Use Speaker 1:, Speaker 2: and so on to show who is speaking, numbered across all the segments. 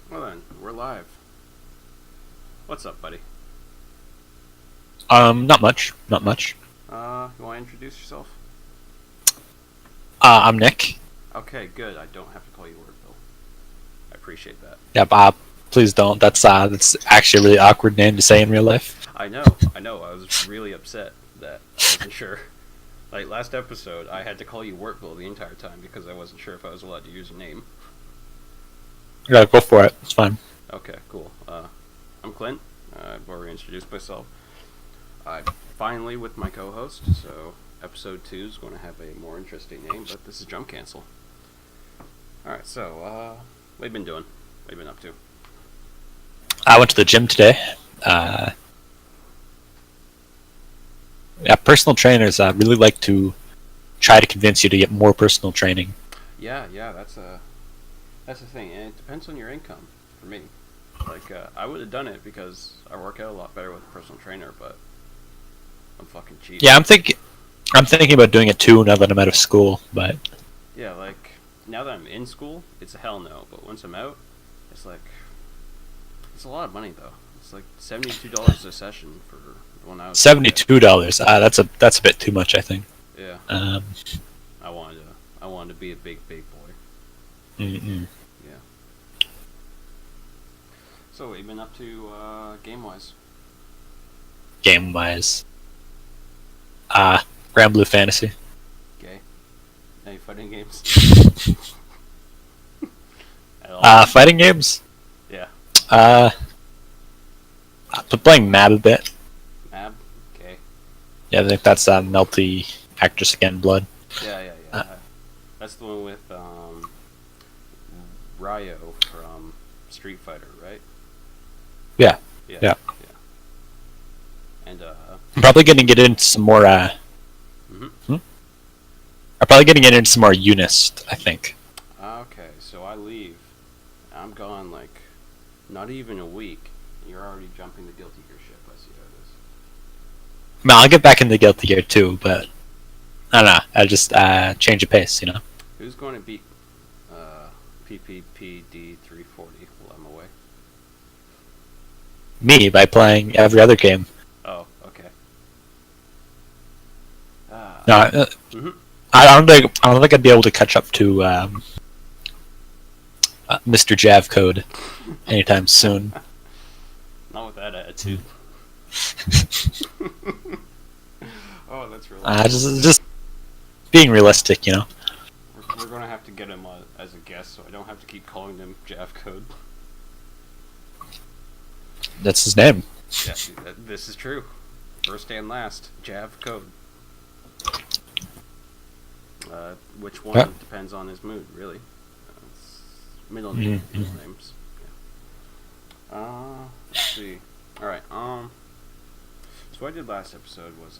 Speaker 1: Well then, we're live. What's up, buddy?
Speaker 2: Not much. Not much.
Speaker 1: You want to introduce yourself?
Speaker 2: I'm Nick.
Speaker 1: Okay, good. I don't have to call you Wordville. I appreciate that.
Speaker 2: Yeah, please don't. That's actually a really awkward name to say in real life.
Speaker 1: I know. I was really upset that I wasn't sure. Like last episode, I had to call you Wordville the entire time because I wasn't sure if I was allowed to use your name.
Speaker 2: Yeah, go for it. It's fine.
Speaker 1: Okay, cool. I'm Clint. I've already introduced myself. I'm finally with my co-host, so episode 2 is going to have a more interesting name, but this is Jumpcancel. Alright, so, what have you been doing? What have you been up to?
Speaker 2: I went to the gym today. Yeah, personal trainers really like to try to convince you to get more personal training.
Speaker 1: Yeah, that's the thing, and it depends on your income, for me. Like, I would have done it because I work out a lot better with a personal trainer, but I'm fucking cheap.
Speaker 2: Yeah, I'm thinking about doing it too now that I'm out of school. But
Speaker 1: Yeah, like, now that I'm in school, it's a hell no, but once I'm out, it's like, it's a lot of money, though. It's like $72 a session for 1 hour.
Speaker 2: $72. That's a bit too much, I think.
Speaker 1: Yeah. I wanted to be a big boy.
Speaker 2: Mm-mm.
Speaker 1: Yeah. So what have you been up to game-wise?
Speaker 2: Game-wise, Grand Blue Fantasy.
Speaker 1: Okay. Any fighting games? At all?
Speaker 2: Fighting games.
Speaker 1: Yeah.
Speaker 2: I've been playing Mab a bit.
Speaker 1: Mab? Okay.
Speaker 2: Yeah, I think that's Melty Actress Again Blood.
Speaker 1: Yeah. That's the one with Ryo from Street Fighter, right?
Speaker 2: Yeah.
Speaker 1: Yeah. And
Speaker 2: I'm probably gonna get into some more.
Speaker 1: Mhm.
Speaker 2: I'm probably gonna get into some more Unist, I think.
Speaker 1: Okay, so I leave. I'm gone like not even a week. And you're already jumping the Guilty Gear ship. I see how it is.
Speaker 2: I mean, I'll get back into Guilty Gear too, but I don't know. I'll just change the pace, you know.
Speaker 1: Who's going to beat PPPD 340 while I'm away?
Speaker 2: Me by playing every other game.
Speaker 1: Oh, okay.
Speaker 2: No,
Speaker 1: Mhm.
Speaker 2: I don't think I'd be able to catch up to Mr. Jav Code anytime soon.
Speaker 1: Not with that attitude. Oh, that's really.
Speaker 2: Just being realistic, you know.
Speaker 1: We're gonna have to get him as a guest, so I don't have to keep calling him Jav Code.
Speaker 2: That's his name.
Speaker 1: Yeah, this is true. First and last, Jav Code. Which one depends on his mood, really. Middle names. Yeah. Let's see. All right. So what I did last episode was,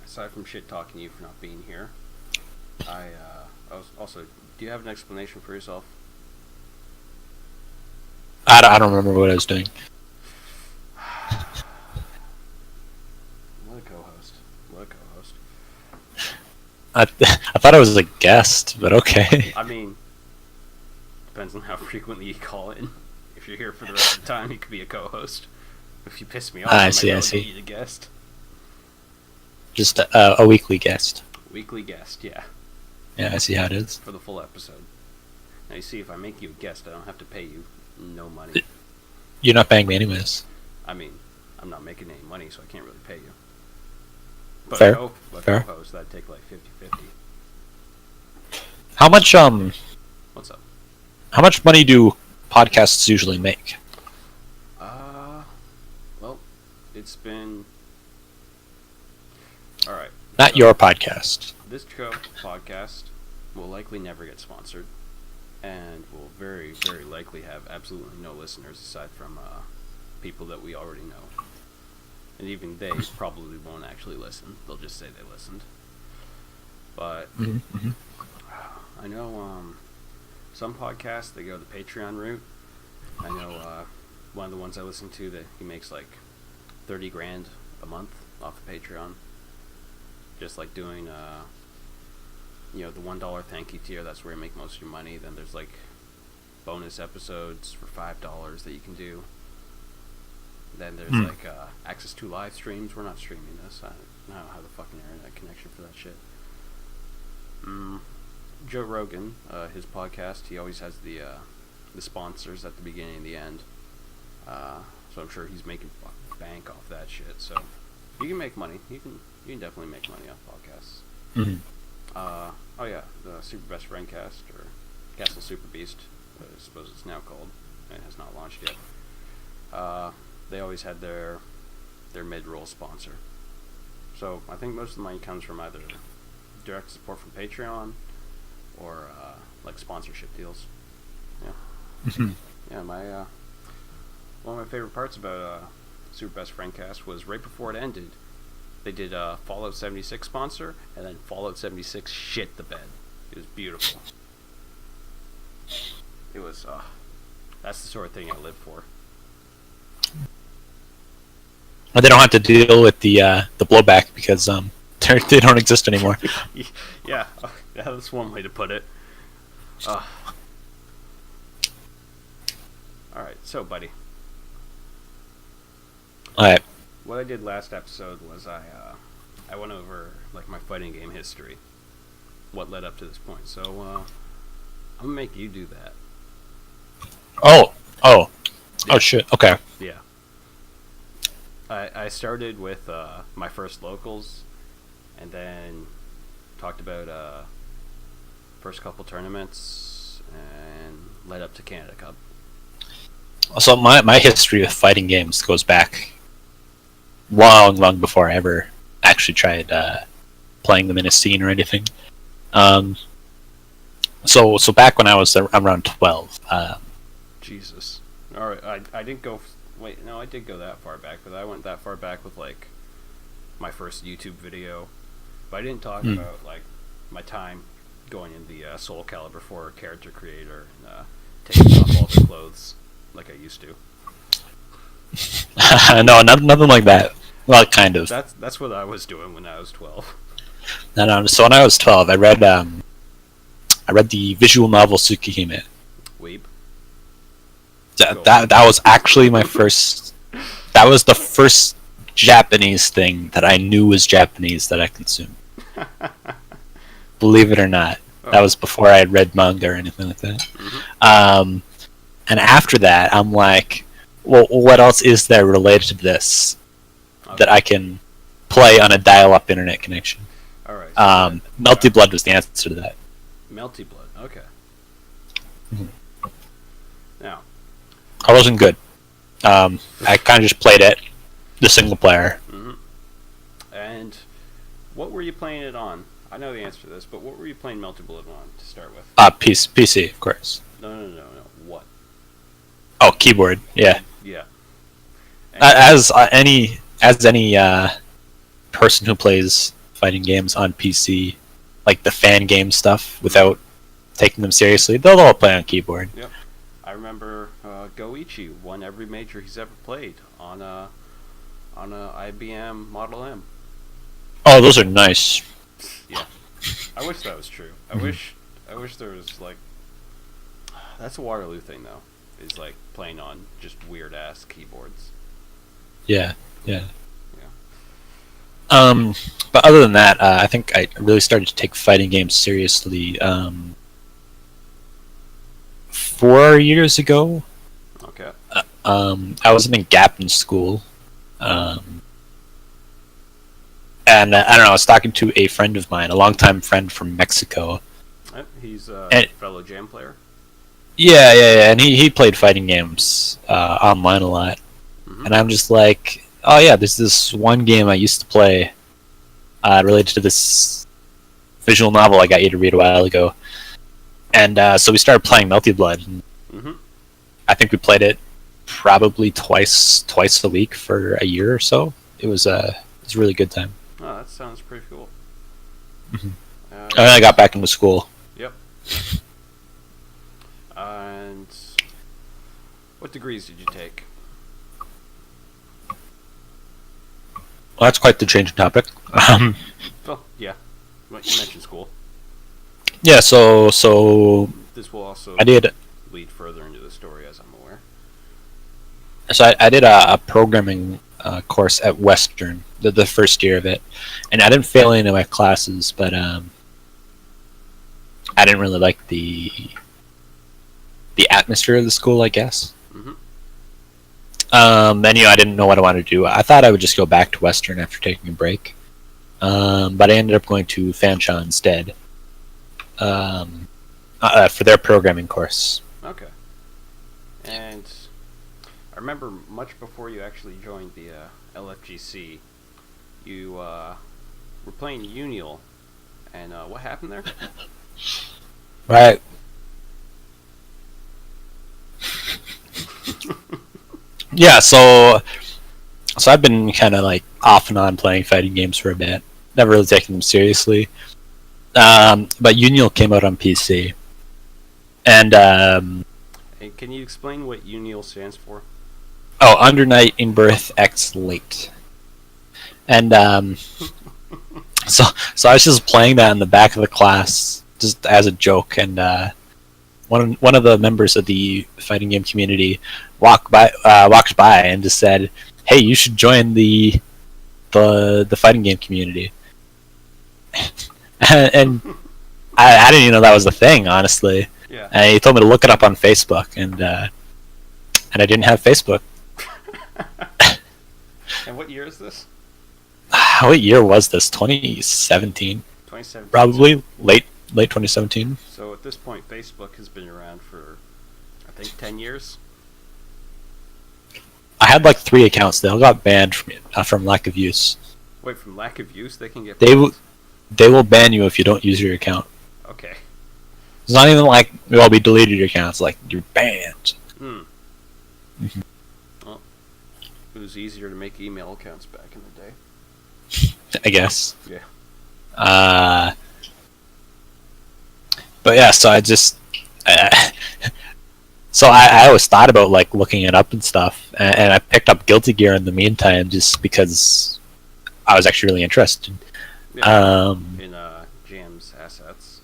Speaker 1: aside from shit talking you for not being here, I was also. Do you have an explanation for yourself?
Speaker 2: I don't remember what I was doing.
Speaker 1: What a co-host.
Speaker 2: I thought I was a guest, but okay.
Speaker 1: I mean, depends on how frequently you call in. If you're here for the rest of the time, you could be a co-host. If you piss me off, I might get you a guest.
Speaker 2: Just a weekly guest.
Speaker 1: Weekly guest, yeah.
Speaker 2: Yeah, I see how it is.
Speaker 1: For the full episode. Now you see, if I make you a guest, I don't have to pay you no money.
Speaker 2: You're not paying me anyways.
Speaker 1: I mean, I'm not making any money, so I can't really pay you. But
Speaker 2: Fair.
Speaker 1: Fair. Co-host, that'd take like 50-50.
Speaker 2: How much
Speaker 1: What's up?
Speaker 2: How much money do podcasts usually make?
Speaker 1: Well, it's been... Alright.
Speaker 2: Not
Speaker 1: so
Speaker 2: your podcast.
Speaker 1: This podcast will likely never get sponsored, and will very, very likely have absolutely no listeners aside from people that we already know. And even they probably won't actually listen. They'll just say they listened. But I know some podcasts, they go the Patreon route. I know one of the ones I listen to, that he makes like 30 grand a month off of Patreon. Just like doing the $1 thank you tier. That's where you make most of your money. Then there's like bonus episodes for $5 that you can do. Then there's access to live streams. We're not streaming this. I don't have the fucking internet connection for that shit. Joe Rogan, his podcast, he always has the sponsors at the beginning and the end. So I'm sure he's making bank off that shit. So you can make money. You can definitely make money off podcasts. The Super Best Friend Cast, or Castle Super Beast, I suppose it's now called, and has not launched yet. They always had their mid-roll sponsor. So I think most of the money comes from either direct support from Patreon or like sponsorship deals. Yeah. Yeah, one of my favorite parts about Super Best Friend Cast was right before it ended, they did Fallout 76 sponsor, and then Fallout 76 shit the bed. It was beautiful. It was, that's the sort of thing I live for.
Speaker 2: Well, they don't have to deal with the blowback because they don't exist anymore.
Speaker 1: Yeah, that's one way to put it. Alright, so buddy.
Speaker 2: Alright.
Speaker 1: What I did last episode was I went over like my fighting game history, what led up to this point. So I'm gonna make you do that.
Speaker 2: Oh
Speaker 1: Yeah.
Speaker 2: Shit. Okay.
Speaker 1: Yeah. I started with my first locals, and then talked about first couple tournaments, and led up to Canada Cup.
Speaker 2: So my history with fighting games goes back long before I ever actually tried playing them in a scene or anything. So back when I was around 12.
Speaker 1: Jesus. All right, I didn't go. Wait, no, I did go that far back, but I went that far back with like my first YouTube video. But I didn't talk about like my time going in the Soul Calibur 4 character creator, taking off all the clothes like I used to.
Speaker 2: No, nothing like that. Well, kind of.
Speaker 1: That's what I was doing when I was 12.
Speaker 2: No. So when I was 12, I read the visual novel Tsukihime.
Speaker 1: Weep.
Speaker 2: That was actually my first. That was the first Japanese thing that I knew was Japanese that I consumed. Believe it or not, that was before I had read manga or anything like that.
Speaker 1: Mm-hmm.
Speaker 2: And after that, I'm like, well, what else is there related to this that I can play on a dial-up internet connection?
Speaker 1: All right. So
Speaker 2: Melty Blood was the answer to that.
Speaker 1: Melty Blood. Okay. Now,
Speaker 2: I wasn't good. I kind of just played it, the single player.
Speaker 1: And what were you playing it on? I know the answer to this, but what were you playing Melty Blood on to start with?
Speaker 2: PC, of course.
Speaker 1: No. What?
Speaker 2: Oh, keyboard. Yeah.
Speaker 1: Yeah.
Speaker 2: As any person who plays fighting games on PC, like the fan game stuff, without taking them seriously, they'll all play on keyboard.
Speaker 1: Yep. I remember Goichi won every major he's ever played on a IBM Model M.
Speaker 2: Oh, those are nice.
Speaker 1: Yeah. I wish that was true. I wish there was like, that's a Waterloo thing though. Is like playing on just weird ass keyboards.
Speaker 2: Yeah. But other than that, I think I really started to take fighting games seriously 4 years ago.
Speaker 1: Okay.
Speaker 2: I was in a gap in school, and I don't know. I was talking to a friend of mine, a longtime friend from Mexico.
Speaker 1: He's a fellow Jam player.
Speaker 2: Yeah, and he played fighting games online a lot, and I'm just like, oh yeah, there's this one game I used to play related to this visual novel I got you to read a while ago, and so we started playing Melty Blood. And I think we played it probably twice a week for a year or so. It was a really good time.
Speaker 1: Oh, that sounds pretty cool.
Speaker 2: And then I got back into school.
Speaker 1: Yep. And what degrees did you take?
Speaker 2: Well, that's quite the change in topic.
Speaker 1: Well, yeah. Well, you mentioned school.
Speaker 2: Yeah, so
Speaker 1: This will also
Speaker 2: I did.
Speaker 1: bleed further into the story, as I'm aware.
Speaker 2: So I did a programming course at Western, the first year of it, and I didn't fail any of my classes, but I didn't really like the atmosphere of the school, I guess.
Speaker 1: Mm-hmm.
Speaker 2: And I didn't know what I wanted to do. I thought I would just go back to Western after taking a break, but I ended up going to Fanshawe instead for their programming course.
Speaker 1: Okay. And I remember much before you actually joined the LFGC, you were playing Unial, and what happened there?
Speaker 2: Right. Yeah, so I've been kind of like off and on playing fighting games for a bit. Never really taken them seriously. But Unial came out on PC, and
Speaker 1: Hey, can you explain what Unial stands for?
Speaker 2: Under Night in Birth X Late, and so I was just playing that in the back of the class just as a joke, and one of the members of the fighting game community walked by and just said, "Hey, you should join the fighting game community." And I didn't even know that was the thing, honestly.
Speaker 1: Yeah.
Speaker 2: And he told me to look it up on Facebook, and I didn't have Facebook.
Speaker 1: And what year is this?
Speaker 2: What year was this? 2017?
Speaker 1: 2017.
Speaker 2: Probably late 2017.
Speaker 1: So at this point, Facebook has been around for, I think, 10 years.
Speaker 2: I had like 3 accounts. They all got banned from lack of use.
Speaker 1: Wait, from lack of use, they can get
Speaker 2: They will ban you if you don't use your account.
Speaker 1: Okay.
Speaker 2: It's not even like, well, we deleted your account. It's like, you're banned.
Speaker 1: Hmm. Well, it was easier to make email accounts back in the day.
Speaker 2: I guess.
Speaker 1: Yeah.
Speaker 2: But yeah, so I just... so I always thought about like looking it up and stuff, and I picked up Guilty Gear in the meantime just because I was actually really interested.
Speaker 1: Yeah. In Jam's assets.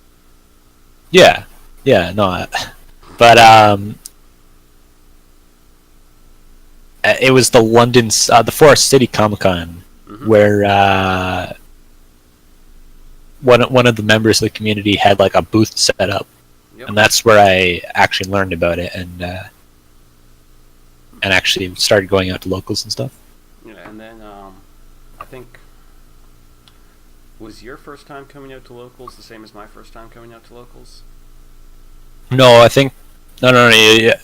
Speaker 2: Yeah, no, but it was the the Forest City Comic Con,
Speaker 1: Mm-hmm.
Speaker 2: where one of the members of the community had like a booth set up.
Speaker 1: Yep.
Speaker 2: And that's where I actually learned about it, and actually started going out to locals and stuff.
Speaker 1: Yeah, and then I think, was your first time coming out to locals the same as my first time coming out to locals?
Speaker 2: No, I think no. Yeah.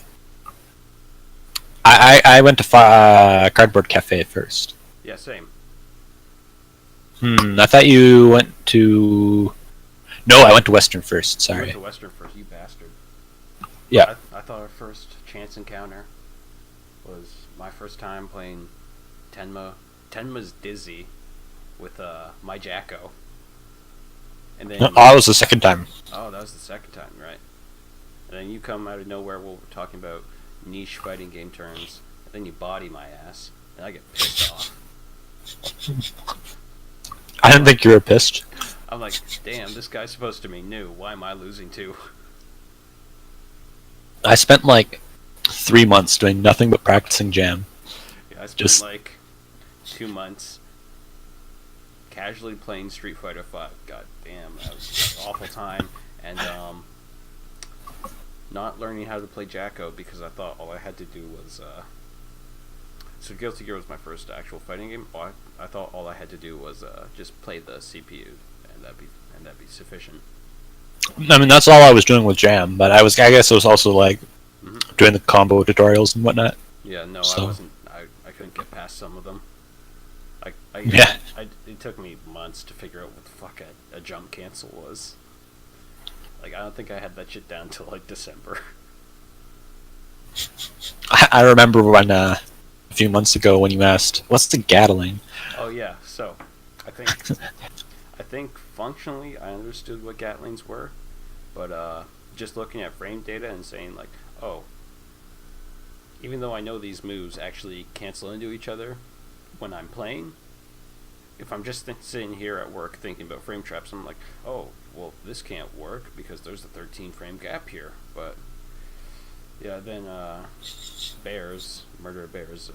Speaker 2: I went to Cardboard Cafe first.
Speaker 1: Yeah, same.
Speaker 2: I thought you went to. No, I went to Western first. Sorry.
Speaker 1: You went to Western first, you bastard.
Speaker 2: Yeah.
Speaker 1: I thought our first chance encounter was my first time playing Tenma's Dizzy with my Jacko. And then
Speaker 2: No, that was the second time.
Speaker 1: Oh, that was the second time, right? And then you come out of nowhere while we're talking about niche fighting game terms, and then you body my ass, and I get pissed off.
Speaker 2: I didn't think you were pissed.
Speaker 1: I'm like, damn, this guy's supposed to be new. Why am I losing to?
Speaker 2: I spent like 3 months doing nothing but practicing Jam.
Speaker 1: Yeah, I spent like 2 months casually playing Street Fighter 5. God damn, that was an awful time. And not learning how to play Jacko because I thought all I had to do was so Guilty Gear was my first actual fighting game. I thought all I had to do was just play the CPU, and that'd be sufficient.
Speaker 2: I mean, that's all I was doing with Jam, but I guess it was also like doing the combo tutorials and whatnot.
Speaker 1: Yeah, no,
Speaker 2: So.
Speaker 1: I wasn't. I couldn't get past some of them. It took me months to figure out what the fuck a jump cancel was. Like, I don't think I had that shit down till like December.
Speaker 2: I remember when a few months ago when you asked, "What's the Gatling?"
Speaker 1: Oh yeah, so I think functionally I understood what Gatlings were, but just looking at frame data and saying like, oh, even though I know these moves actually cancel into each other when I'm playing, if I'm just sitting here at work thinking about frame traps, I'm like, oh, well, this can't work because there's a 13 frame gap here. But Yeah, then Bears, Murder of Bears,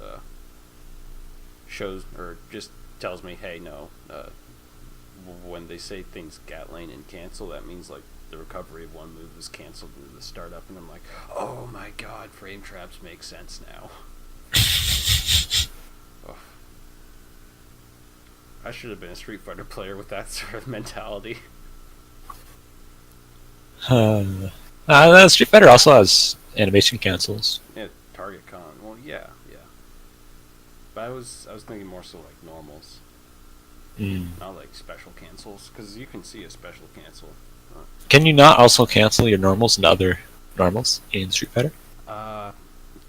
Speaker 1: shows or just tells me, hey, no, when they say things gat lane and cancel, that means like the recovery of one move is canceled into the startup, and I'm like, oh my god, frame traps make sense now. Oh. I should have been a Street Fighter player with that sort of mentality.
Speaker 2: Street Fighter also has animation cancels.
Speaker 1: Yeah, Target Con. Well, yeah. But I was thinking more so like normals, not like special cancels, because you can see a special cancel.
Speaker 2: Can you not also cancel your normals and other normals in Street Fighter?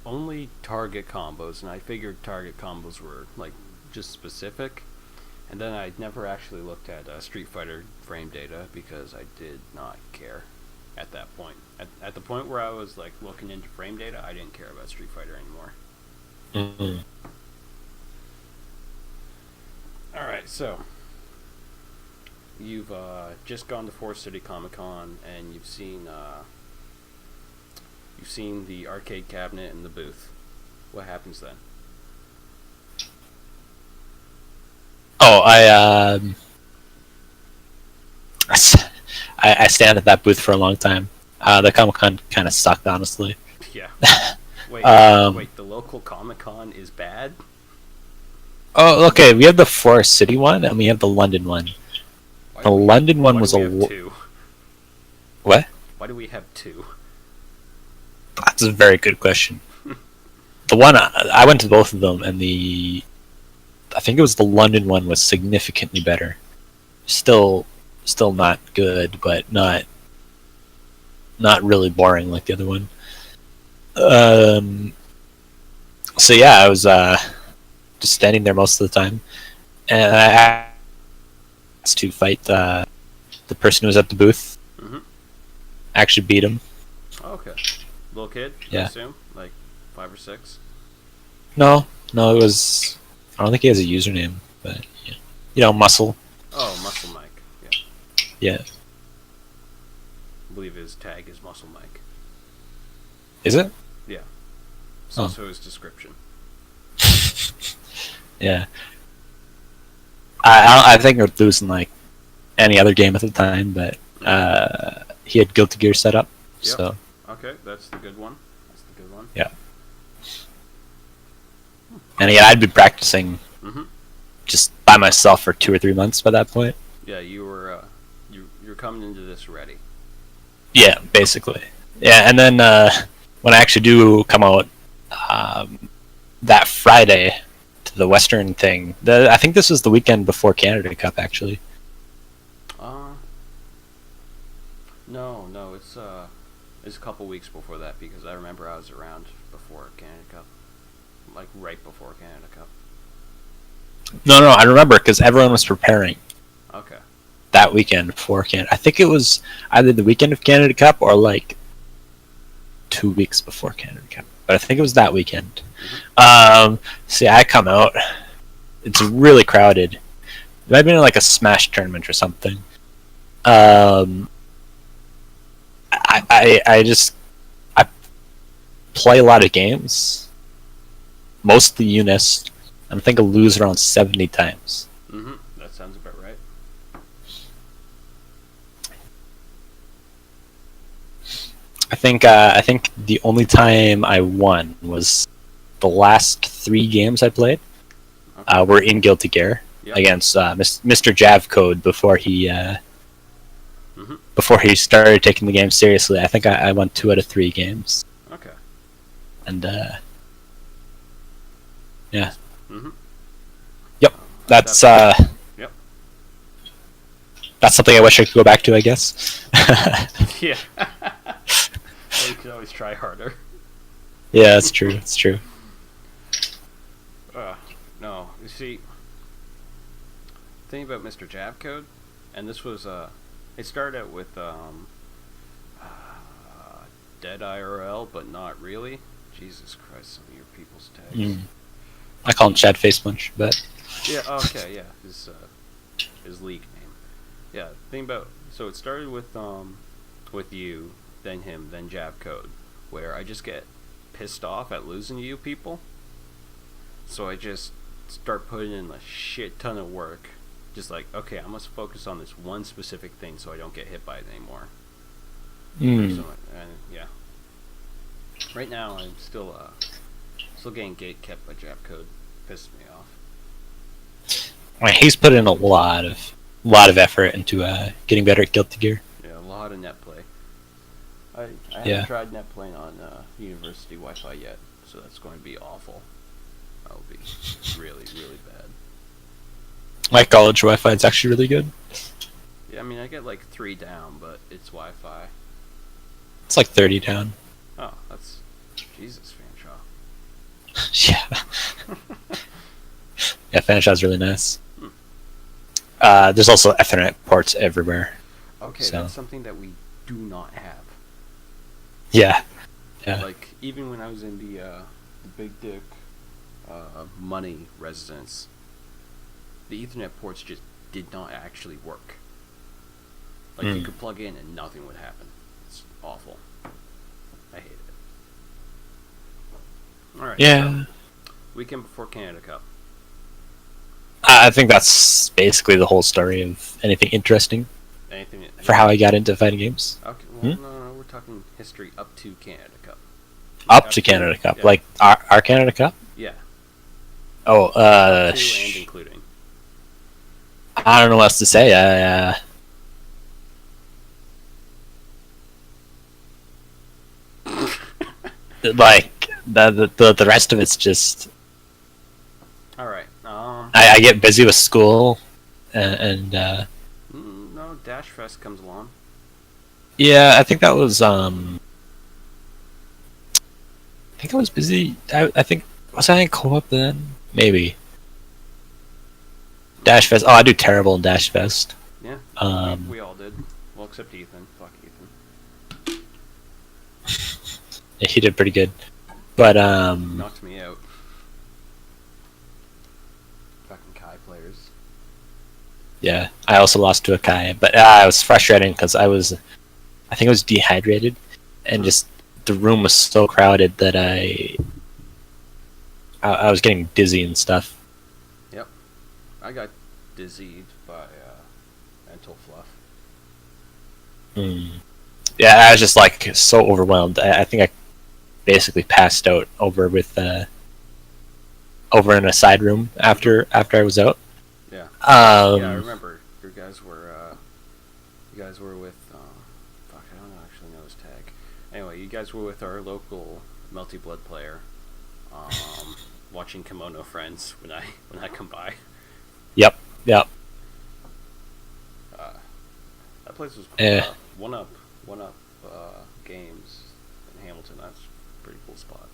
Speaker 1: Only target combos, and I figured target combos were like just specific. And then I never actually looked at Street Fighter frame data because I did not care at that point. At the point where I was like looking into frame data, I didn't care about Street Fighter anymore.
Speaker 2: Mm-hmm.
Speaker 1: All right, so you've just gone to Forest City Comic Con, and you've seen the arcade cabinet and the booth. What happens then?
Speaker 2: Oh, I stand at that booth for a long time. The Comic Con kind of sucked, honestly.
Speaker 1: Yeah. Wait, wait. The local Comic Con is bad?
Speaker 2: Oh, okay. We have the Forest City one, and we have the London one. The London one was a
Speaker 1: two?
Speaker 2: What?
Speaker 1: Why do we have two?
Speaker 2: That's a very good question. The one I went to both of them, and I think it was the London one was significantly better. Still not good, but not really boring like the other one. So yeah, I was just standing there most of the time, and I asked to fight the person who was at the booth.
Speaker 1: Mm-hmm.
Speaker 2: Actually beat him.
Speaker 1: Oh, okay. Little kid,
Speaker 2: yeah.
Speaker 1: I assume? Like 5 or 6?
Speaker 2: No, it was... I don't think he has a username, but... Yeah. You know, Muscle.
Speaker 1: Oh, Muscle Mike. Yeah.
Speaker 2: Yeah.
Speaker 1: I believe his tag is Muscle Mike.
Speaker 2: Is it?
Speaker 1: Yeah. It's also his description.
Speaker 2: Yeah. I think we're losing like any other game at the time, but he had Guilty Gear set up,
Speaker 1: yep.
Speaker 2: So...
Speaker 1: Okay, that's the good one.
Speaker 2: Yeah. And yeah, I'd been practicing just by myself for 2 or 3 months by that point.
Speaker 1: Yeah, you were you're coming into this ready.
Speaker 2: Yeah, basically. Yeah, and then when I actually do come out that Friday to the Western thing, I think this was the weekend before Canada Cup, actually.
Speaker 1: No, it's a couple weeks before that, because I remember I was around before Canada Cup, like right before Canada Cup.
Speaker 2: No, I remember because everyone was preparing.
Speaker 1: Okay.
Speaker 2: That weekend before Canada. I think it was either the weekend of Canada Cup or like 2 weeks before Canada Cup. But I think it was that weekend. See, I come out. It's really crowded. It might have been like a Smash tournament or something. I play a lot of games, mostly Unis, and I think I lose around 70 times.
Speaker 1: That sounds about right.
Speaker 2: I think the only time I won was the last 3 games I played. Okay. Were in Guilty Gear against Mr. Jav-Code before he started taking the game seriously. I think I won 2 out of 3 games.
Speaker 1: Okay.
Speaker 2: And yeah. Yep. That's
Speaker 1: Yep.
Speaker 2: That's something I wish I could go back to, I guess.
Speaker 1: Yeah. Well, you could always try harder.
Speaker 2: Yeah, it's true. It's true.
Speaker 1: No, you see, the thing about Mr. Jav-Code, and this was it started out with Dead IRL, but not really. Jesus Christ, some of your people's tags.
Speaker 2: I call him Chad Face Punch, but
Speaker 1: yeah, okay, yeah, his league name. Yeah, thing about, so it started with you, then him, then Jav-Code. where I just get pissed off at losing to you people. So I just start putting in a shit ton of work. Just like, okay, I must focus on this one specific thing so I don't get hit by it anymore. And yeah. Right now, I'm still getting gate kept by Jap code. Pisses me off.
Speaker 2: I mean, he's put in a lot of effort into getting better at Guilty Gear.
Speaker 1: Yeah, a lot of net play. I haven't tried net playing on university Wi-Fi yet, so that's going to be awful. That'll be really, really bad.
Speaker 2: My college Wi-Fi is actually really good.
Speaker 1: Yeah, I mean, I get like 3 down, but it's Wi-Fi.
Speaker 2: It's like 30 down.
Speaker 1: Oh, that's... Jesus, Fanshawe.
Speaker 2: Yeah. Yeah, Fanshaw's really nice. There's also Ethernet ports everywhere.
Speaker 1: Okay,
Speaker 2: so.
Speaker 1: That's something that we do not have.
Speaker 2: Yeah.
Speaker 1: Like, even when I was in the Big Dick money residence, the Ethernet ports just did not actually work. Like, you could plug in and nothing would happen. It's awful. I hate it. Alright,
Speaker 2: yeah.
Speaker 1: So, weekend before Canada Cup.
Speaker 2: I think that's basically the whole story of anything interesting.
Speaker 1: Anything
Speaker 2: for how I got into fighting games.
Speaker 1: Okay, well, no, we're talking history up to Canada Cup.
Speaker 2: Up to Canada Cup, yeah. Like our Canada Cup.
Speaker 1: Yeah.
Speaker 2: Oh,
Speaker 1: up to and including.
Speaker 2: I don't know what else to say. Like the rest of it's just.
Speaker 1: All right.
Speaker 2: I get busy with school, and
Speaker 1: no, Dash Fest comes along.
Speaker 2: Yeah, I think that was I think I was busy. I think was I in co-op then? Maybe. Dash Fest. Oh, I do terrible in Dash Fest.
Speaker 1: Yeah. We all did. Well, except Ethan. Fuck Ethan.
Speaker 2: Yeah, he did pretty good, but
Speaker 1: knocked me out. Fucking Kai players.
Speaker 2: Yeah, I also lost to a Kai, but I was frustrating because I think I was dehydrated, and just the room was so crowded that I was getting dizzy and stuff.
Speaker 1: Yep, I got dizzied by mental fluff.
Speaker 2: Yeah, I was just like so overwhelmed. I think I basically passed out over in a side room after I was out.
Speaker 1: Yeah. Yeah, I remember you guys were with fuck, I don't actually know his tag. Anyway, you guys were with our local Melty Blood player, watching Kimono Friends when I come by.
Speaker 2: Yep.
Speaker 1: That place was cool. One up games in Hamilton. That's a pretty cool spot.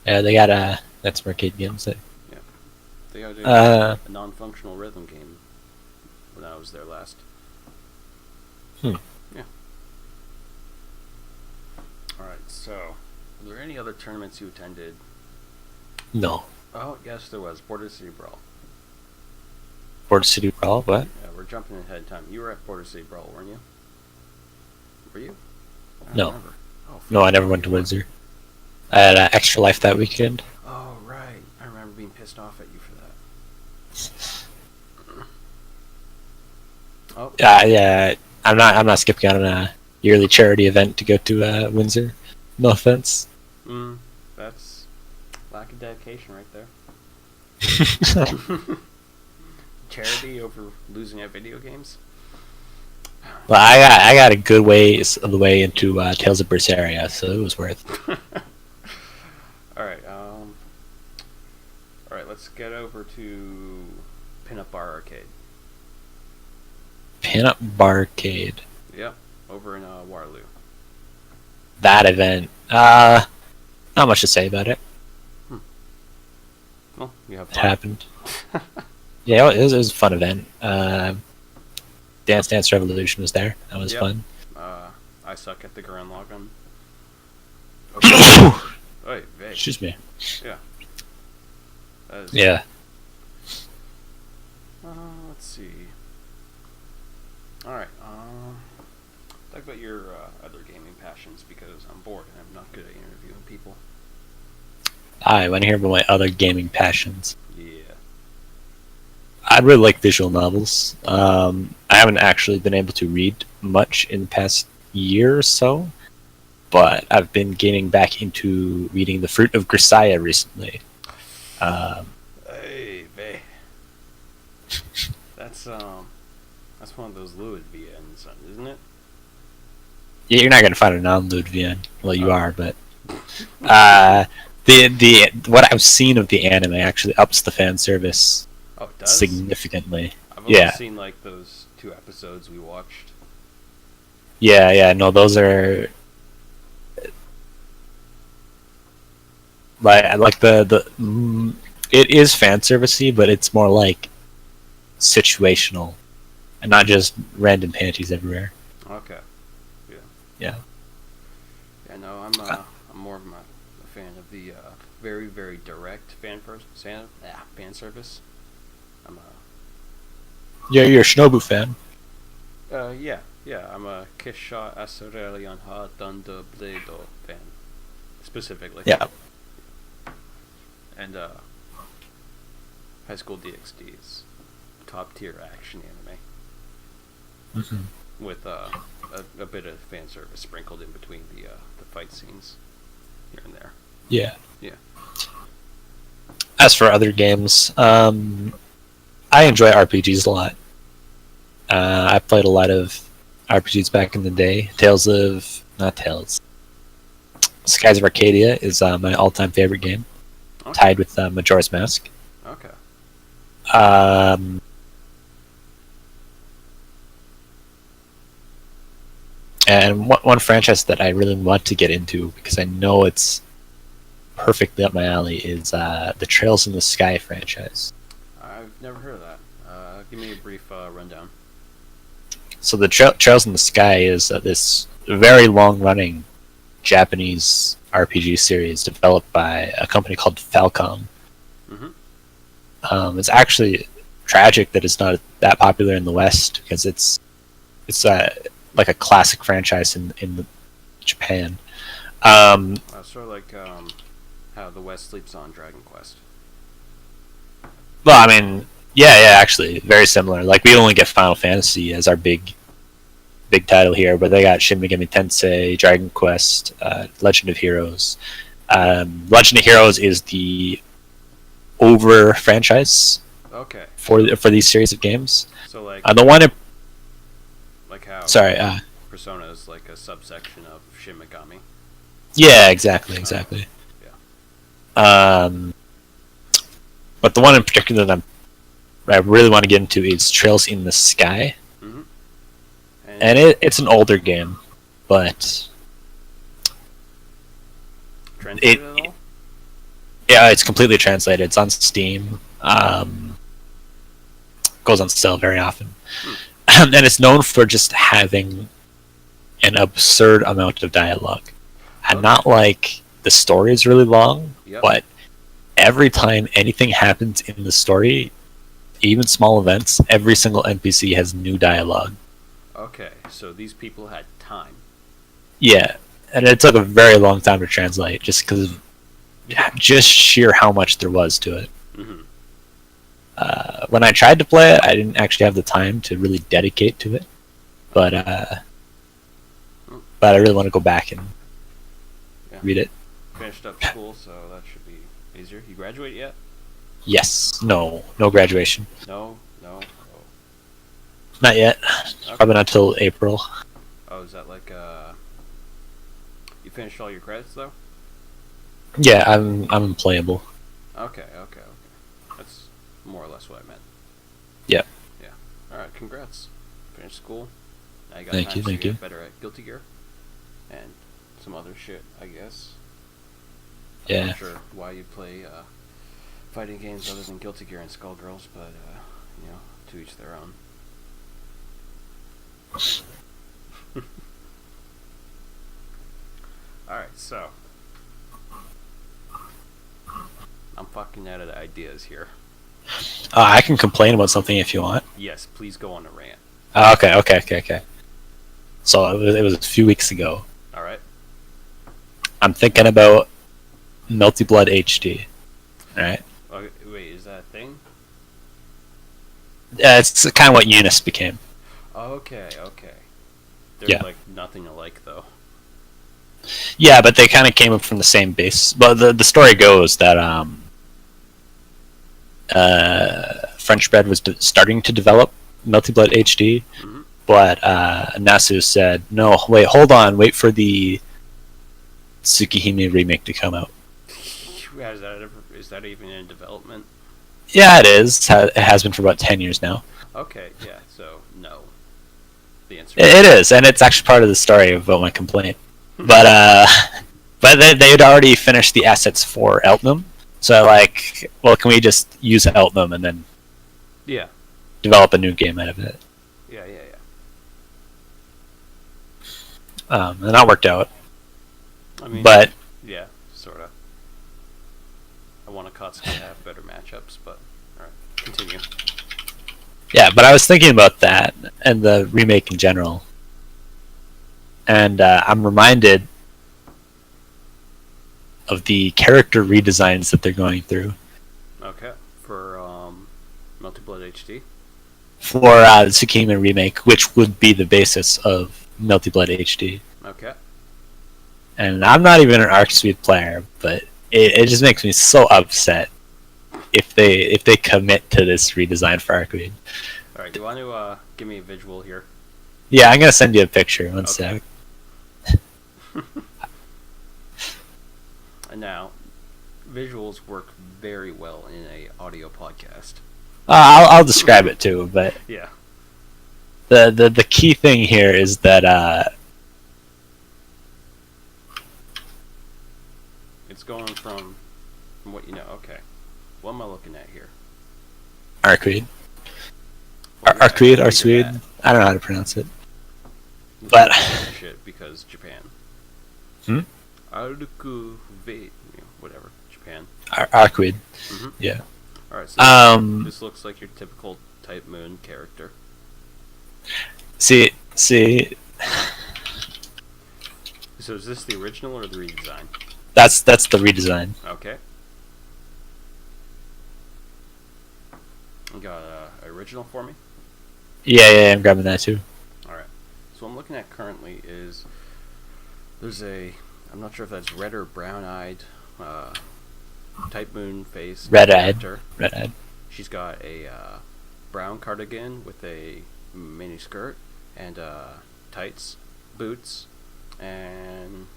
Speaker 2: Yeah, they got that's arcade games.
Speaker 1: Yeah, they got a non-functional rhythm game when I was there last. Yeah. All right. So, were there any other tournaments you attended?
Speaker 2: No.
Speaker 1: Oh, yes, there was. Border City Brawl.
Speaker 2: Border City Brawl? What?
Speaker 1: Yeah, we're jumping ahead in time. You were at Border City Brawl, weren't you? Were you?
Speaker 2: No. No, I never went to Windsor. I had Extra Life that weekend.
Speaker 1: Oh, right. I remember being pissed off at you for that. Oh.
Speaker 2: Yeah. I'm not skipping out on a yearly charity event to go to Windsor. No offense.
Speaker 1: That's lack of dedication right there. Charity over losing at video games.
Speaker 2: Well, I got a good ways of the way into Tales of Berseria, so it was worth.
Speaker 1: All right. Let's get over to Pinup Bar Arcade.
Speaker 2: Pinup Bar Arcade.
Speaker 1: Yep, over in Waterloo.
Speaker 2: That event. Not much to say about it.
Speaker 1: Well, you have
Speaker 2: fun. It happened. Yeah, it was a fun event. Dance Dance Revolution was there. That was fun.
Speaker 1: I suck at the Gurren Lagann.
Speaker 2: Okay. Excuse me.
Speaker 1: Yeah.
Speaker 2: Yeah.
Speaker 1: Let's see. All right. Talk about your other gaming passions, because I'm bored and I'm not good at interviewing people.
Speaker 2: I want to hear about my other gaming passions.
Speaker 1: Yeah.
Speaker 2: I really like visual novels. I haven't actually been able to read much in the past year or so, but I've been getting back into reading The Fruit of Grisaya recently.
Speaker 1: Hey, bae. That's one of those Ludvians, isn't it?
Speaker 2: Yeah, you're not going to find a non-Ludvian. Well, you are, but the what I've seen of the anime actually ups the fan service
Speaker 1: Oh, it does?
Speaker 2: significantly.
Speaker 1: I've only
Speaker 2: Yeah.
Speaker 1: seen like those 2 episodes we watched.
Speaker 2: Yeah. No, those are like it is fan servicey, but it's more like situational and not just random panties everywhere.
Speaker 1: Okay. Yeah.
Speaker 2: Yeah.
Speaker 1: Yeah, no, I'm more of a fan of the very, very direct fan service. I'm
Speaker 2: You're a Shinobu fan.
Speaker 1: yeah, I'm a Kisha Asurelian Ha Dunda Bledo fan, specifically.
Speaker 2: Yeah.
Speaker 1: And High School DxD is top tier action anime
Speaker 2: Mm-hmm.
Speaker 1: with a bit of fan service sprinkled in between the fight scenes here and there.
Speaker 2: Yeah.
Speaker 1: Yeah.
Speaker 2: As for other games, I enjoy RPGs a lot. I played a lot of RPGs back in the day. Skies of Arcadia is my all-time favorite game,
Speaker 1: Okay.
Speaker 2: tied with Majora's Mask.
Speaker 1: Okay.
Speaker 2: And one franchise that I really want to get into, because I know it's perfectly up my alley, is the Trails in the Sky franchise.
Speaker 1: I've never heard of that. Give me a brief rundown.
Speaker 2: So the Trails in the Sky is this very long-running Japanese RPG series developed by a company called Falcom.
Speaker 1: Mm-hmm.
Speaker 2: It's actually tragic that it's not that popular in the West, because it's like a classic franchise in Japan.
Speaker 1: Sort of like how the West sleeps on Dragon Quest.
Speaker 2: Well, I mean, yeah, actually, very similar. Like, we only get Final Fantasy as our big title here, but they got Shin Megami Tensei, Dragon Quest, Legend of Heroes. Legend of Heroes is the over franchise.
Speaker 1: Okay.
Speaker 2: For these series of games.
Speaker 1: So like
Speaker 2: the one.
Speaker 1: Like how.
Speaker 2: Sorry.
Speaker 1: Persona is like a subsection of Shin Megami.
Speaker 2: Yeah, exactly.
Speaker 1: Yeah.
Speaker 2: But the one in particular that I really want to get into is Trails in the Sky.
Speaker 1: Mm-hmm.
Speaker 2: And it's an older game, but
Speaker 1: translated at all?
Speaker 2: Yeah, it's completely translated. It's on Steam. Goes on sale very often, and it's known for just having an absurd amount of dialogue, and not like the story is really long, but every time anything happens in the story, even small events, every single NPC has new dialogue.
Speaker 1: Okay, so these people had time.
Speaker 2: Yeah, and it took a very long time to translate, just because of just sheer how much there was to it.
Speaker 1: Mm-hmm.
Speaker 2: When I tried to play it, I didn't actually have the time to really dedicate to it, but I really want to go back and read it.
Speaker 1: Finished up school, so that should be easier. You graduate yet?
Speaker 2: Yes. No graduation.
Speaker 1: No.
Speaker 2: Not yet.
Speaker 1: Okay.
Speaker 2: Probably not till April.
Speaker 1: Oh, is that like you finished all your credits though?
Speaker 2: Yeah, I'm unplayable.
Speaker 1: Okay. That's more or less what I meant.
Speaker 2: Yep.
Speaker 1: Yeah. All right. Congrats. Finished school. Now you got
Speaker 2: Thank
Speaker 1: time
Speaker 2: you.
Speaker 1: to get better at Guilty Gear and some other shit, I guess.
Speaker 2: Yeah.
Speaker 1: I'm not sure why you play fighting games other than Guilty Gear and Skullgirls, but to each their own. Alright, so I'm fucking out of ideas here.
Speaker 2: I can complain about something if you want.
Speaker 1: Yes, please go on a rant.
Speaker 2: Okay. So it was a few weeks ago.
Speaker 1: All right.
Speaker 2: I'm thinking about Melty Blood HD. All right.
Speaker 1: Okay, wait, is that a thing?
Speaker 2: It's kind of what Eunice became.
Speaker 1: Okay. They're
Speaker 2: Yeah.
Speaker 1: like nothing alike, though.
Speaker 2: Yeah, but they kind of came up from the same base. But the story goes that French Bread was starting to develop Melty Blood HD, but Nasu said, "No, wait, hold on, wait for the Tsukihime remake to come out."
Speaker 1: Is that even in development?
Speaker 2: Yeah, it is. It has been for about 10 years now.
Speaker 1: Okay, yeah. So no. The answer.
Speaker 2: It is, and it's actually part of the story about my complaint. But they had already finished the assets for Eltnum, so like, well, can we just use Eltnum and then develop a new game out of it?
Speaker 1: Yeah.
Speaker 2: And that worked out.
Speaker 1: I mean,
Speaker 2: but
Speaker 1: yeah, sort of. I want Akatsuki to have better matchups, but all right, continue.
Speaker 2: Yeah, but I was thinking about that and the remake in general, and I'm reminded of the character redesigns that they're going through.
Speaker 1: Okay, for Melty Blood HD.
Speaker 2: For the Tsukihime remake, which would be the basis of Melty Blood HD.
Speaker 1: Okay.
Speaker 2: And I'm not even an Arc Suite player, but it just makes me so upset if they commit to this redesign for Arcade.
Speaker 1: All right, do you want to give me a visual here?
Speaker 2: Yeah, I'm gonna send you a picture. One sec.
Speaker 1: And now, visuals work very well in a audio podcast.
Speaker 2: I'll describe it too, but
Speaker 1: yeah.
Speaker 2: The key thing here is that
Speaker 1: it's going from what you know. Okay, what am I looking at here?
Speaker 2: Arcade.
Speaker 1: Well,
Speaker 2: Arcade, Arcade. I don't know how to pronounce it. But
Speaker 1: shit, because Japan. Whatever, Japan.
Speaker 2: Arcade. Yeah.
Speaker 1: All right. So this looks like your typical Type Moon character.
Speaker 2: See.
Speaker 1: So is this the original or the redesign?
Speaker 2: That's the redesign.
Speaker 1: Okay. You got an original for me?
Speaker 2: Yeah, I'm grabbing that too.
Speaker 1: Alright. So what I'm looking at currently is there's I'm not sure if that's red or brown-eyed Type Moon face character.
Speaker 2: Red-eyed.
Speaker 1: She's got a brown cardigan with a mini skirt and tights, boots, and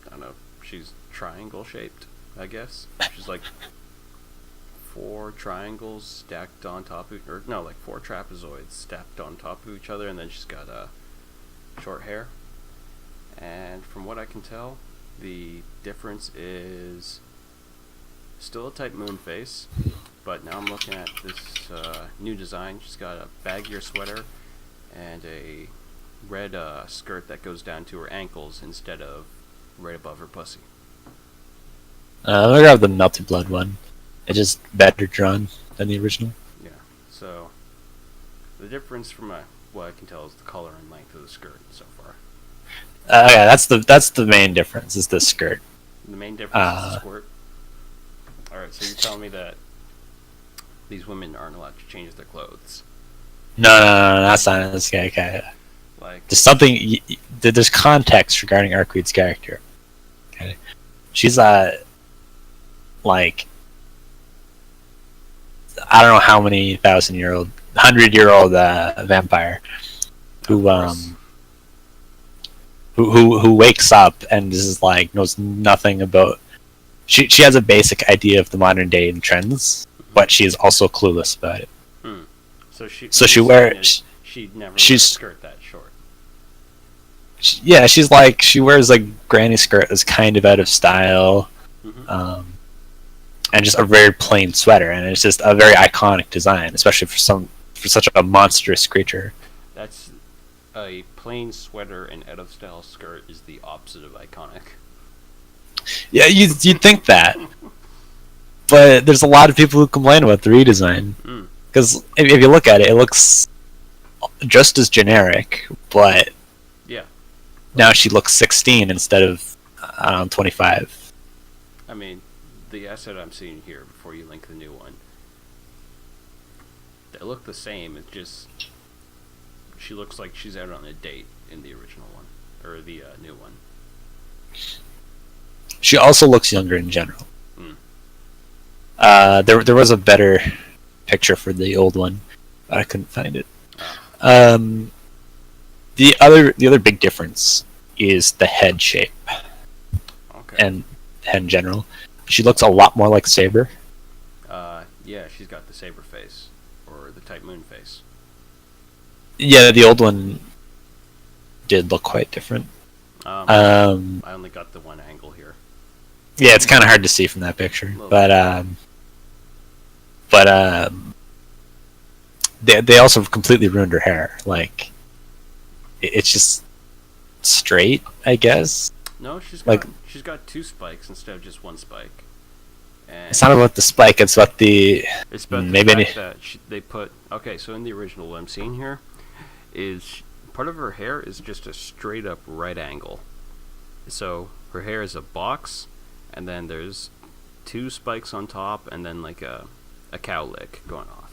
Speaker 1: I don't know, she's triangle shaped, I guess. She's like 4 triangles stacked on top of, or no, like 4 trapezoids stacked on top of each other, and then she's got short hair. And from what I can tell, the difference is still a Type Moon face, but now I'm looking at this new design. She's got a baggier sweater and a red skirt that goes down to her ankles instead of right above her pussy.
Speaker 2: I'm gonna grab the Melty Blood one. It's just better drawn than the original.
Speaker 1: Yeah. So the difference from what I can tell is the color and length of the skirt so far.
Speaker 2: Yeah, that's the main difference. Is the skirt.
Speaker 1: The main difference is the squirt. All right. So you're telling me that these women aren't allowed to change their clothes?
Speaker 2: No, that's not this guy. Okay.
Speaker 1: Like
Speaker 2: there's something. There's context regarding Arcweed's character. Okay. She's like I don't know how many 100-year-old vampire who wakes up and is like knows nothing about. She has a basic idea of the modern day trends, but she is also clueless about it.
Speaker 1: So she wears. She'd never wear a skirt that short.
Speaker 2: She wears like granny skirt that's kind of out of style. And just a very plain sweater, and it's just a very iconic design, especially for such a monstrous creature.
Speaker 1: That's a plain sweater and out of style skirt is the opposite of iconic.
Speaker 2: Yeah, you'd think that, but there's a lot of people who complain about the redesign because if you look at it, it looks just as generic, but now she looks 16 instead of 25.
Speaker 1: I mean, the asset I'm seeing here before you link the new one, they look the same. It's just she looks like she's out on a date in the original one or the new one.
Speaker 2: She also looks younger in general.
Speaker 1: Mm.
Speaker 2: There was a better picture for the old one, but I couldn't find it. The other big difference is the head shape.
Speaker 1: Okay.
Speaker 2: And head in general. She looks a lot more like Saber.
Speaker 1: Yeah, she's got the Saber face or the Type Moon face.
Speaker 2: Yeah, the old one did look quite different.
Speaker 1: I only got the one angle here.
Speaker 2: Yeah, it's kind of hard to see from that picture, but they also completely ruined her hair. Like, it's just straight, I guess.
Speaker 1: No, she's got two spikes instead of just one spike. And
Speaker 2: it's not about the spike; it's about the.
Speaker 1: It's about the
Speaker 2: maybe
Speaker 1: fact that they put. Okay, so in the original, what I'm seeing here is part of her hair is just a straight up right angle. So her hair is a box, and then there's two spikes on top, and then like a cowlick going off.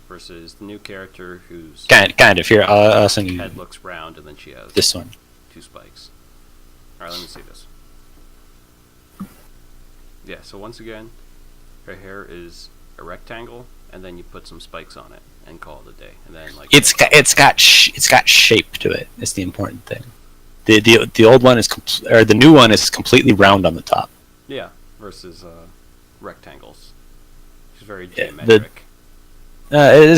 Speaker 1: Versus the new character whose
Speaker 2: kind of here. I'll send you.
Speaker 1: Head looks round, and then she has
Speaker 2: this one.
Speaker 1: Two spikes. All right, let me see this. Yeah, so once again, her hair is a rectangle, and then you put some spikes on it and call it a day. And then like
Speaker 2: it's got shape to it. Is the important thing. The old one is or the new one is completely round on the top.
Speaker 1: Yeah, versus rectangles. She's very geometric.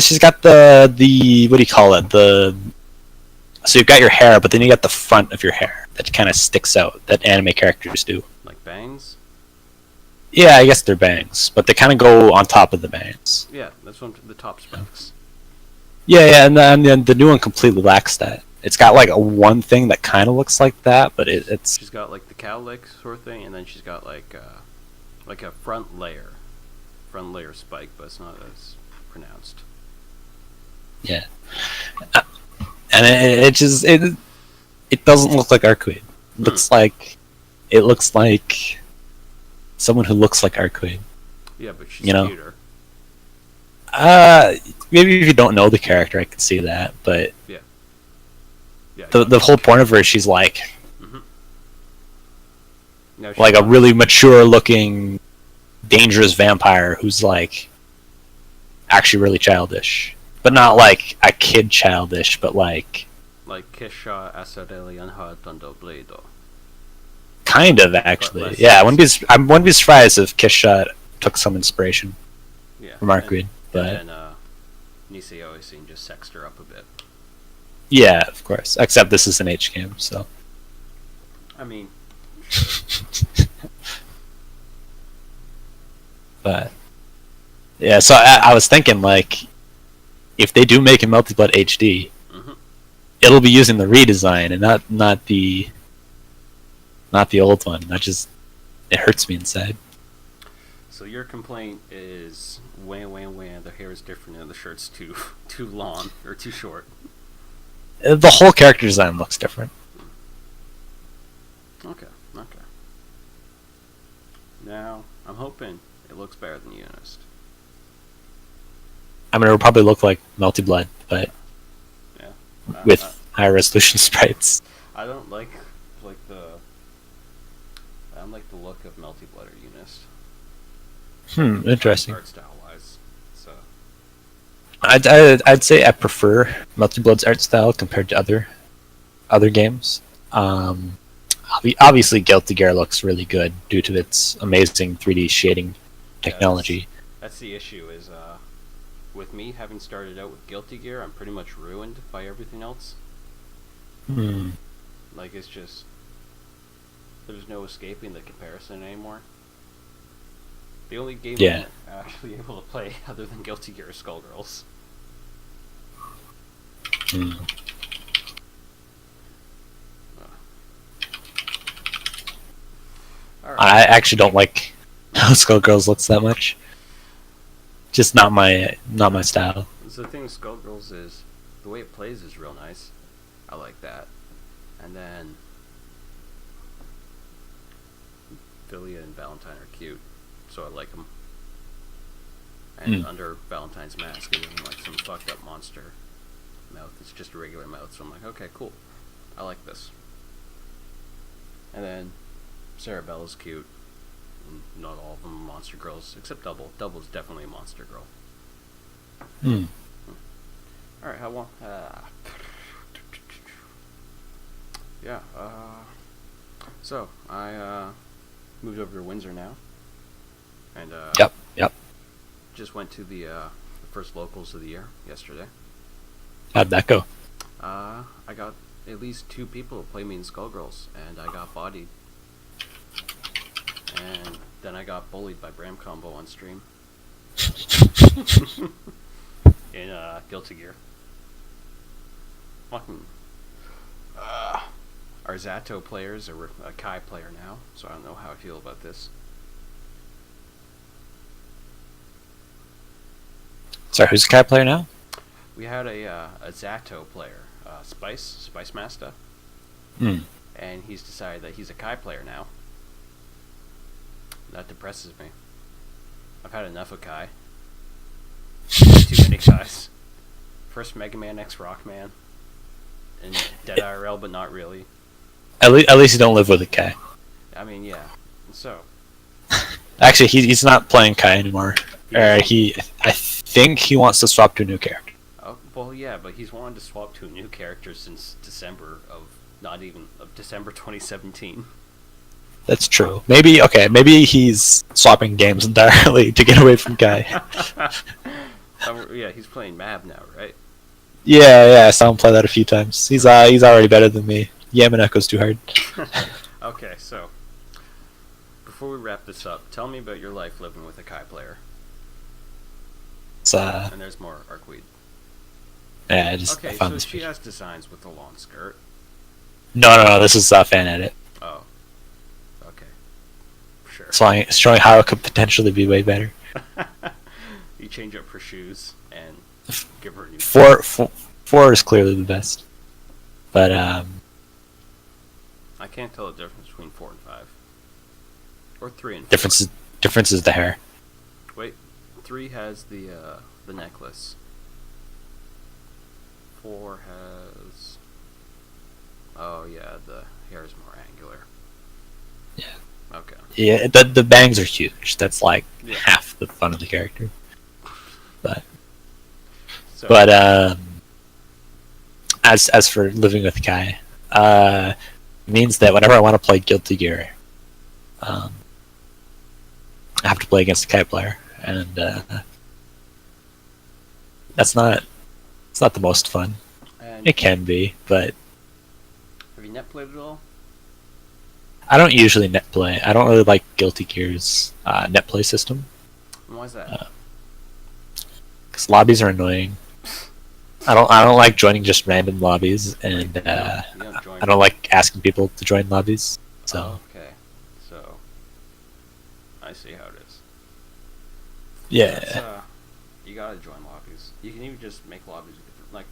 Speaker 2: She's got the what do you call it? So you've got your hair, but then you got the front of your hair that kind of sticks out. That anime characters do.
Speaker 1: Like bangs.
Speaker 2: Yeah, I guess they're bangs, but they kind of go on top of the bangs.
Speaker 1: Yeah, that's one the top spikes.
Speaker 2: Yeah, and then the new one completely lacks that. It's got like one thing that kind of looks like that, but it's.
Speaker 1: She's got like the cowlick sort of thing, and then she's got like a front layer spike, but it's not as pronounced.
Speaker 2: Yeah, and it doesn't look like Arcade. It looks like someone who looks like Arcade.
Speaker 1: Yeah, but she's
Speaker 2: cuter. Maybe if you don't know the character, I can see that, but
Speaker 1: yeah.
Speaker 2: The whole point of her is she's like,
Speaker 1: she's
Speaker 2: like a really mature-looking, dangerous vampire who's like actually really childish, but not like a kid childish, but like
Speaker 1: Kisha Asadeli Anha Bledo.
Speaker 2: Kind of, actually. Yeah, I wouldn't be surprised if Kisha took some inspiration from Arcade.
Speaker 1: And Nisei Oisin just sexed her up a bit.
Speaker 2: Yeah, of course. Except this is an H game, so.
Speaker 1: I mean.
Speaker 2: But yeah, so I was thinking, like, if they do make a Melty Blood HD, it'll be using the redesign and not the old one. It hurts me inside.
Speaker 1: So your complaint is wham, the hair is different and the shirt's too long or too short.
Speaker 2: The whole character design looks different.
Speaker 1: Okay. Now, I'm hoping it looks better than Unist.
Speaker 2: I mean, it'll probably look like Melty Blood, but with higher resolution sprites.
Speaker 1: I don't like the look of Melty Blood or Unist.
Speaker 2: Interesting.
Speaker 1: Art style wise, so
Speaker 2: I'd say I prefer Melty Blood's art style compared to other games. Obviously, Guilty Gear looks really good due to its amazing 3D shading technology.
Speaker 1: That's the issue. Is with me having started out with Guilty Gear, I'm pretty much ruined by everything else. Like it's just there's no escaping the comparison anymore. The only game I'm actually able to play other than Guilty Gear is Skullgirls.
Speaker 2: Right. I actually don't like how Skullgirls looks that much. Just not my style.
Speaker 1: So the thing with Skullgirls is the way it plays is real nice. I like that. And then Philia and Valentine are cute, so I like them. And under Valentine's mask, it isn't like some fucked up monster mouth. It's just a regular mouth. So I'm like, okay, cool. I like this. And then Cerebella's cute. Not all of them are monster girls, except Double. Double's definitely a monster girl. Alright, how long? Yeah, so, I, moved over to Windsor now. And,
Speaker 2: Yep.
Speaker 1: just went to the first locals of the year yesterday.
Speaker 2: How'd that go?
Speaker 1: I got at least 2 people to play me in Skullgirls, and I got bodied. And then I got bullied by Bram Combo on stream. In Guilty Gear. Fucking. Our Zato players are a Kai player now, so I don't know how I feel about this.
Speaker 2: Sorry, who's the Kai player now?
Speaker 1: We had a Zato player, Spice Master, and he's decided that he's a Kai player now. That depresses me. I've had enough of Kai. Too many Kais. First Mega Man, X Rockman, and Dead IRL, but not really.
Speaker 2: At least you don't live with a Kai.
Speaker 1: I mean, yeah. So.
Speaker 2: Actually, he's not playing Kai anymore. I think he wants to swap to a new character.
Speaker 1: Oh, well, yeah, but he's wanted to swap to a new character since December of December 2017.
Speaker 2: That's true. Maybe he's swapping games entirely to get away from Kai.
Speaker 1: Yeah, he's playing Mab now, right?
Speaker 2: Yeah, I saw him play that a few times. He's already better than me. Yamaneko's too hard.
Speaker 1: Okay, so before we wrap this up, tell me about your life living with a Kai player. And there's more Arcweed.
Speaker 2: Yeah,
Speaker 1: okay, so she has designs with a long skirt.
Speaker 2: No, this is fan edit.
Speaker 1: Oh. Okay. Sure.
Speaker 2: It's showing how it could potentially be way better.
Speaker 1: You change up her shoes and give her a new...
Speaker 2: Four is clearly the best. But,
Speaker 1: I can't tell the difference between 4 and 5. Or 3 and 4.
Speaker 2: Difference is the hair.
Speaker 1: Wait, 3 has the necklace. 4 has... Oh, yeah, the hair is more angular.
Speaker 2: Yeah.
Speaker 1: Okay.
Speaker 2: Yeah, the bangs are huge. That's like half the fun of the character. But as for living with Kai, it means that whenever I want to play Guilty Gear, I have to play against a Kai player, and it's not the most fun.
Speaker 1: And
Speaker 2: it can be, but
Speaker 1: have you net played at all?
Speaker 2: I don't usually net play. I don't really like Guilty Gear's net play system.
Speaker 1: And why is that?
Speaker 2: Because lobbies are annoying. I don't like joining just random lobbies, and I don't like asking people to join lobbies. So.
Speaker 1: Oh, okay, so I see how it is.
Speaker 2: Yeah.
Speaker 1: You gotta join lobbies. You can even just make lobbies like.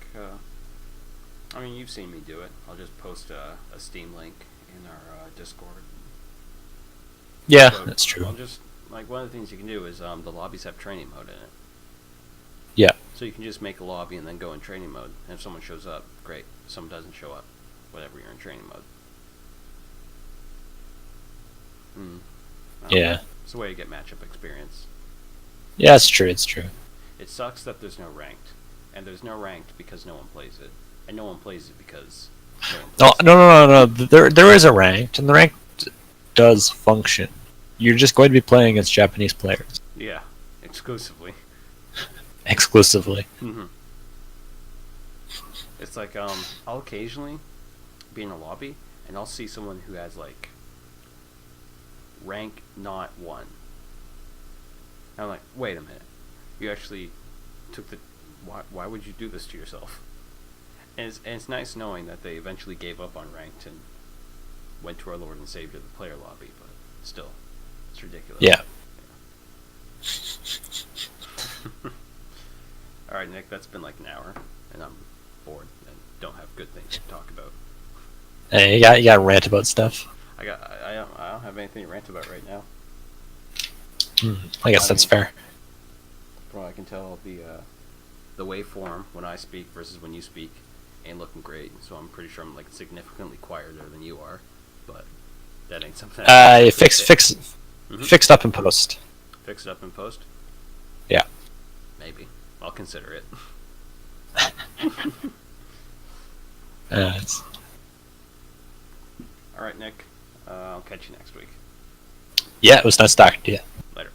Speaker 1: I mean, you've seen me do it. I'll just post a Steam link in our Discord.
Speaker 2: Yeah, so that's true.
Speaker 1: I'll just one of the things you can do is the lobbies have training mode in it.
Speaker 2: Yeah.
Speaker 1: So you can just make a lobby and then go in training mode. And if someone shows up, great. If someone doesn't show up, whatever, you're in training mode.
Speaker 2: Yeah.
Speaker 1: It's a way to get matchup experience.
Speaker 2: Yeah, it's true. It's true.
Speaker 1: It sucks that there's no ranked, and there's no ranked because no one plays it, and no one plays it because
Speaker 2: no. There is a ranked, and the ranked does function. You're just going to be playing against Japanese players.
Speaker 1: Yeah, exclusively.
Speaker 2: Exclusively.
Speaker 1: Mm-hmm. It's like I'll occasionally be in a lobby and I'll see someone who has like rank not 1. And I'm like, wait a minute, you actually took the why would you do this to yourself? And it's nice knowing that they eventually gave up on ranked and went to our Lord and Savior, the player lobby, but still, it's ridiculous.
Speaker 2: Yeah.
Speaker 1: Alright, Nick, that's been like an hour, and I'm bored and don't have good things to talk about.
Speaker 2: Hey, you got to rant about stuff.
Speaker 1: I don't have anything to rant about right now.
Speaker 2: I guess that's fair.
Speaker 1: From what I can tell, the waveform when I speak versus when you speak ain't looking great. So I'm pretty sure I'm like significantly quieter than you are, but that ain't something.
Speaker 2: Fixed up in post.
Speaker 1: Fix it up in post.
Speaker 2: Yeah.
Speaker 1: Maybe I'll consider it. All right, Nick. I'll catch you next week.
Speaker 2: Yeah, it was nice talking to you.
Speaker 1: Later.